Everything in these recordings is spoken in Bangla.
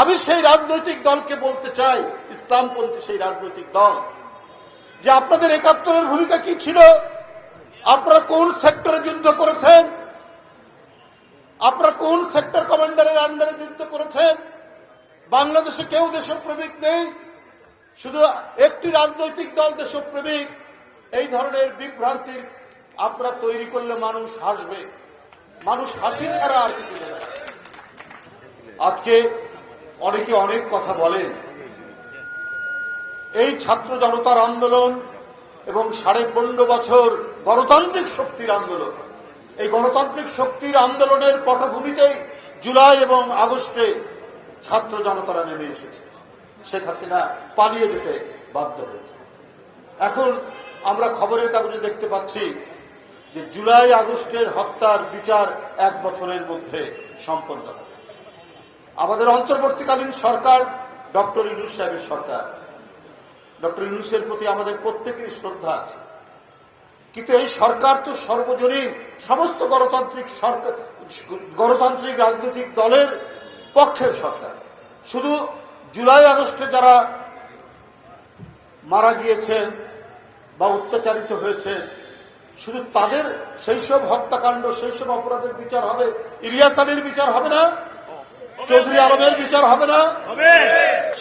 আমি সেই রাজনৈতিক দলকে বলতে চাই, ইসলামপন্থী সেই রাজনৈতিক দল, যে আপনাদের ৭১-এর ভূমিকা কি ছিল? আপনারা কোন সেক্টরে যুদ্ধ করেছেন? আপনারা কোন সেক্টর কমান্ডারের আন্ডারে যুদ্ধ করেছেন? বাংলাদেশে কেউ দেশপ্রেমিক নেই, শুধু একটি রাজনৈতিক দল দেশপ্রেমিক। এই ধরনের বিভ্রান্তির আপনারা তৈরি করলে মানুষ হাসবে, মানুষ হাসি ছাড়া আর কিছু নেই। আজকে অনেকে অনেক কথা বলেন। এই ছাত্র জনতার আন্দোলন এবং ১৫.৫ বছর গণতান্ত্রিক শক্তির আন্দোলন, এই গণতান্ত্রিক শক্তির আন্দোলনের পটভূমিতেই জুলাই এবং আগস্টে ছাত্র জনতারা নেমে এসেছে। শেখ হাসিনা পালিয়ে যেতে বাধ্য হয়েছে। এখন আমরা খবরের কাগজে দেখতে পাচ্ছি যে জুলাই আগস্টের হত্যার বিচার ১ বছরের মধ্যে সম্পন্ন হবে। আমাদের অন্তর্বর্তীকালীন সরকার ডক্টর ইউনূস সাহেবের সরকার, ডক্টর ইউনূসের প্রতি আমাদের প্রত্যেকের শ্রদ্ধা আছে, কিন্তু এই সরকার তো সর্বজনীন সমস্ত গণতান্ত্রিক রাজনৈতিক দলের পক্ষের সরকার। শুধু জুলাই আগস্টে যারা মারা গিয়েছেন বা অত্যাচারিত হয়েছে, শুধু তাদের সেই সব হত্যাকাণ্ড, সেই সব অপরাধের বিচার হবে? ইলিয়াস আলীর বিচার হবে না? চৌধুরী আলমের বিচার হবে না?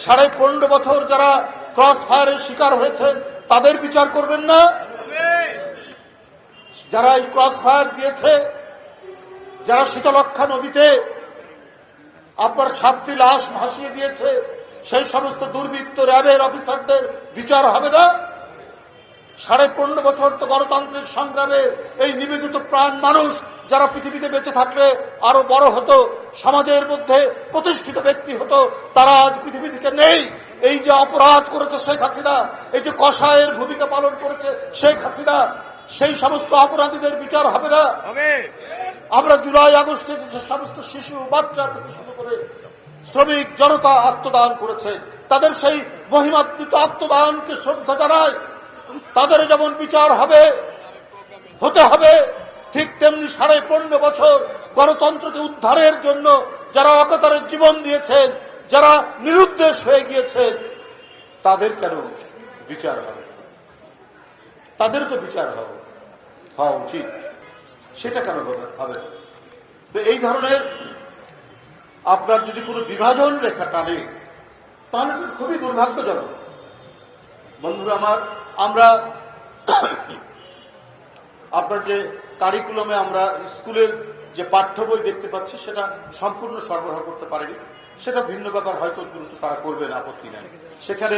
১৫.৫ বছর যারা ক্রস ফায়ারের শিকার হয়েছেন তাদের বিচার করবেন না? যারা এই ক্রস ফায়ার দিয়েছে, যারা শীতলক্ষা নদীতে আপনার ৭টি লাশ ভাসিয়ে দিয়েছে, সেই সমস্ত দুর্বৃত্ত র্যাবের অফিসারদের বিচার হবে না? ১৫.৫ বছর তো গণতান্ত্রিক সংগ্রামের এই নিবেদিত প্রাণ মানুষ যারা পৃথিবীতে বেঁচে থাকলে আরো বড় হতো, সমাজের মধ্যে প্রতিষ্ঠিত ব্যক্তি হতো, তারা আজ পৃথিবী থেকে নেই। এই যে অপরাধ করেছে শেখ হাসিনা, এই যে কসাইয়ের ভূমিকা পালন করেছে শেখ হাসিনা, সেই সমস্ত অপরাধীদের বিচার হবে না? আমরা জুলাই আগস্টে যে সমস্ত শিশু, বাচ্চা থেকে শুরু করে শ্রমিক জনতা আত্মদান করেছে, তাদের সেই মহিমান্বিত আত্মদানকে শ্রদ্ধা জানায়। তাদের যেমন বিচার হতে হবে, ঠিক তেমনি ১৫.৫ বছর গণতন্ত্রকে উদ্ধারের জন্য যারা অকাতরে জীবন দিয়েছেন, যারা নিরুদ্দেশ হয়ে গিয়েছেন, তাদের কেন বিচার হবে? তাদের তো বিচার হওয়া উচিত, সেটা কেন হবে? তো এই ধরনের আপনার যদি কোনো বিভাজন রেখা টানে, তাহলে খুবই দুর্ভাগ্যজনক। বন্ধুরা আমার, আমরা আপনার যে কারিকুলামে আমরা স্কুলের যে পাঠ্য বই দেখতে পাচ্ছি সেটা সম্পূর্ণ সরবরাহ করতে পারেনি, সেটা ভিন্ন ব্যাপার, হয়তো তারা করবেন, আপত্তি নেই। সেখানে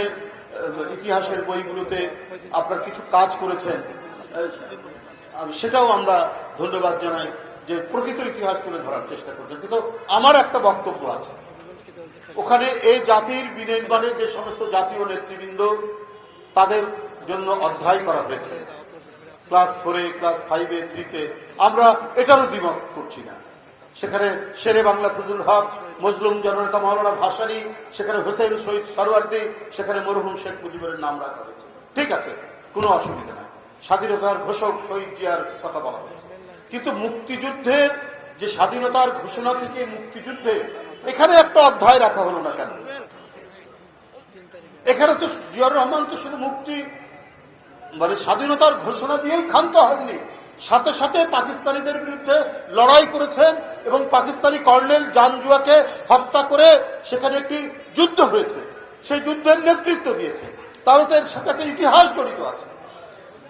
ইতিহাসের বইগুলোতে আপনার কিছু কাজ করেছেন, সেটাও আমরা ধন্যবাদ জানাই যে প্রকৃত ইতিহাস তুলে ধরার চেষ্টা করছেন। কিন্তু আমার একটা বক্তব্য আছে, ওখানে এই জাতির বিনির্মাণে যে সমস্ত জাতীয় নেতৃবৃন্দ, তাদের জন্য অধ্যায় করা হয়েছে ক্লাস 4-এ, ক্লাস 5-এ, 3-তে, আমরা এটারও দ্বিমত করছি না। সেখানে শেরে বাংলা ফজলুল হক, মজলুম জননেতা মাওলানা ভাসানী, সেখানে হোসেন শহীদ সরওয়ার্দী, সেখানে মরহুম শেখ মুজিবের নাম রাখা হয়েছে, ঠিক আছে, কোনো অসুবিধা নাই। স্বাধীনতার ঘোষক শহীদ জিয়ার কথা বলা হয়েছে, কিন্তু মুক্তিযুদ্ধের যে স্বাধীনতার ঘোষণা থেকে মুক্তিযুদ্ধে এখানে একটা অধ্যায় রাখা হলো না কেন? এখানে তো জিয়াউর রহমান তো শুধু স্বাধীনতার ঘোষণা দিয়েই ক্ষান্ত হননি, সাথে সাথে পাকিস্তানিদের বিরুদ্ধে লড়াই করেছেন এবং পাকিস্তানি কর্নেল জানজুয়াকে হত্যা করে সেখানে একটি যুদ্ধ হয়েছে, সেই যুদ্ধের নেতৃত্ব দিয়েছে। তারও তো এর সাথে একটা ইতিহাস জড়িত আছে।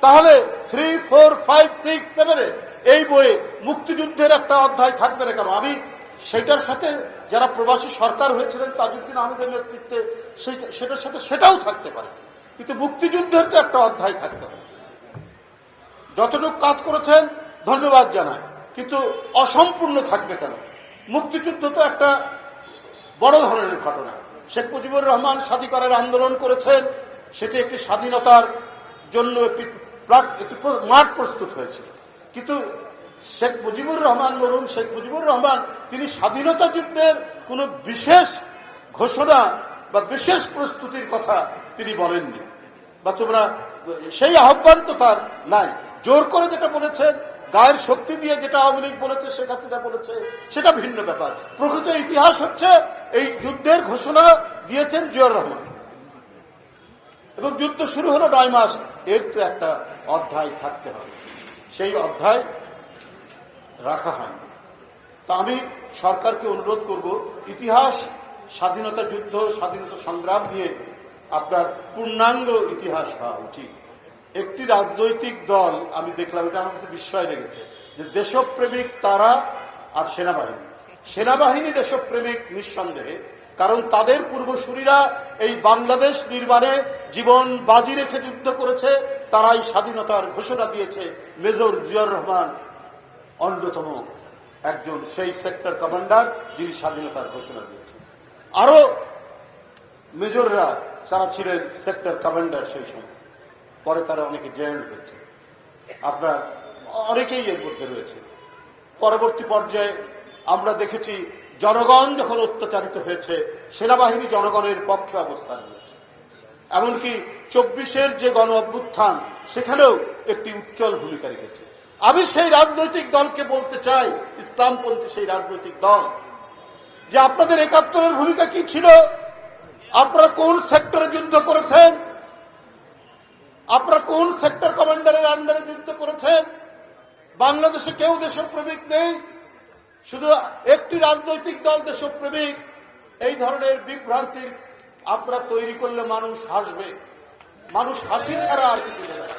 তাহলে 3, 4, 5, 6, 7-এ এই বইয়ে মুক্তিযুদ্ধের একটা অধ্যায় থাকবে না কেন? আমি সেটার সাথে যারা প্রবাসী সরকার হয়েছিলেন তাজউদ্দিন আহমেদের নেতৃত্বে, সেটার সাথে সেটাও থাকতে পারে, কিন্তু মুক্তিযুদ্ধের তো একটা অধ্যায় থাকতে হবে। যতটুকু কাজ করেছেন ধন্যবাদ জানায়, কিন্তু অসম্পূর্ণ থাকবে কেন? মুক্তিযুদ্ধ তো একটা বড় ধরনের ঘটনা। শেখ মুজিবুর রহমান স্বাধিকারের আন্দোলন করেছেন, সেটি একটি স্বাধীনতার জন্য একটি মাঠ প্রস্তুত হয়েছিল, কিন্তু শেখ মুজিবুর রহমান, মরহুম শেখ মুজিবুর রহমান, তিনি স্বাধীনতা যুদ্ধের কোন বিশেষ ঘোষণা বা বিশেষ প্রস্তুতির কথা তিনি বলেননি, বা তোমরা সেই আহ্বান তো তার নাই। জোর করে যেটা বলেছেন, গায়ের শক্তি দিয়ে যেটা আওয়ামী লীগ বলেছে, শেখ হাসিনা বলেছে, সেটা ভিন্ন ব্যাপার। প্রকৃত ইতিহাস হচ্ছে এই যুদ্ধের ঘোষণা দিয়েছেন জিয়াউর রহমান এবং যুদ্ধ শুরু হলো 9 মাস। এর তো একটা অধ্যায় থাকতে হবে, সেই অধ্যায় রাখা হয়নি। তা আমি সরকারকে অনুরোধ করব, ইতিহাস, স্বাধীনতা যুদ্ধ, স্বাধীনতা সংগ্রাম নিয়ে আপনার পূর্ণাঙ্গ ইতিহাস হওয়া উচিত। একটি রাজনৈতিক দল আমি দেখলাম, এটা আমার কাছে বিস্ময় লেগেছে, যে দেশপ্রেমিক তারা আর সেনাবাহিনী দেশপ্রেমিক নিঃসন্দেহে, কারণ তাদের পূর্বসূরীরা এই বাংলাদেশ নির্মাণে জীবন বাজি রেখে যুদ্ধ করেছে, তারাই স্বাধীনতার ঘোষণা দিয়েছে। মেজর জিয়াউর রহমান অন্যতম একজন সেই সেক্টর কমান্ডার যিনি স্বাধীনতার ঘোষণা দিয়েছেন। আরো মেজররা যারা ছিলেন সেক্টর কমান্ডার সেই সময়, পরে তারা অনেকে জয়েন হয়েছে, আপনার অনেকেই এর মধ্যে রয়েছে। পরবর্তী পর্যায়ে আমরা দেখেছি জনগণ যখন অত্যাচারিত হয়েছে, সেনাবাহিনী জনগণের পক্ষে অবস্থান নিয়েছে। এমনকি 24-এর যে গণ অভ্যুত্থান, সেখানেও একটি উজ্জ্বল ভূমিকা রেখেছে। আমি সেই রাজনৈতিক দলকে বলতে চাই, ইসলামপন্থী সেই রাজনৈতিক দল, যে আপনাদের 71-এর ভূমিকা কি ছিল? আপনারা কোন সেক্টরে যুদ্ধ করেছেন? আপনারা কোন সেক্টর কমান্ডারের আন্ডারে যুদ্ধ করেছেন? বাংলাদেশে কেউ দেশপ্রেমিক নেই, শুধু একটি রাজনৈতিক দল দেশপ্রেমিক। এই ধরনের বিভ্রান্তির আপনারা তৈরি করলে মানুষ হাসবে, মানুষ হাসি ছাড়া আর কিছু দেবে না।